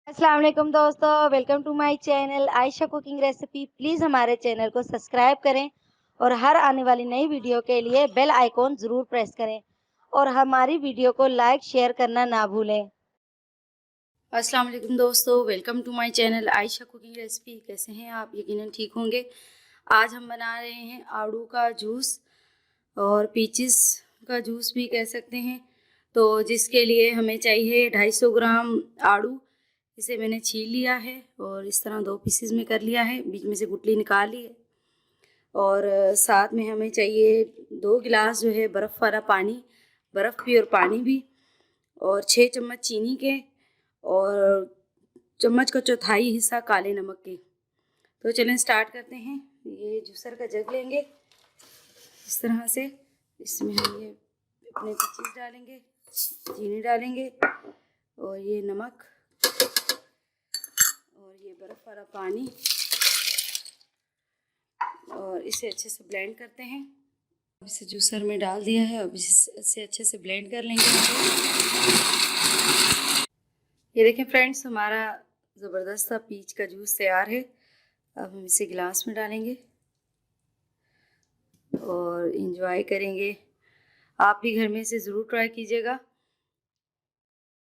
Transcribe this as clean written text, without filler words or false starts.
अस्सलाम वालेकुम दोस्तों, welcome to my channel Ayesha cooking recipe. Please हमारे चैनल को सब्सक्राइब करें और हर आने वाली नई वीडियो के लिए बेल आइकॉन ज़रूर प्रेस करें और हमारी वीडियो को लाइक शेयर करना ना भूलें। अस्सलाम वालेकुम दोस्तों, welcome to my channel Ayesha cooking recipe. कैसे हैं आप? यकीनन ठीक होंगे। आज हम बना रहे हैं आड़ू का जूस और पीचिस का जूस भी कह सकते हैं। तो जिसके लिए हमें चाहिए 250 ग्राम आड़ू। इसे मैंने छील लिया है और इस तरह 2 पीसेस में कर लिया है, बीच में से गुठली निकाल ली है। और साथ में हमें चाहिए 2 गिलास जो है बर्फ़ वाला पानी, बर्फ़ भी और पानी भी, और 6 चम्मच चीनी के, और चम्मच का चौथाई हिस्सा काले नमक के। तो चलें स्टार्ट करते हैं। ये जूसर का जग लेंगे इस तरह से, इसमें हम ये अपने चीज़ डालेंगे, चीनी डालेंगे और ये नमक और ये बर्फ़ वाला पानी, और इसे अच्छे से ब्लेंड करते हैं। इसे जूसर में डाल दिया है, अब इसे अच्छे से ब्लेंड कर लेंगे। ये देखें फ्रेंड्स, हमारा ज़बरदस्त सा पीच का जूस तैयार है। अब हम इसे गिलास में डालेंगे और इंजॉय करेंगे। आप भी घर में इसे ज़रूर ट्राई कीजिएगा।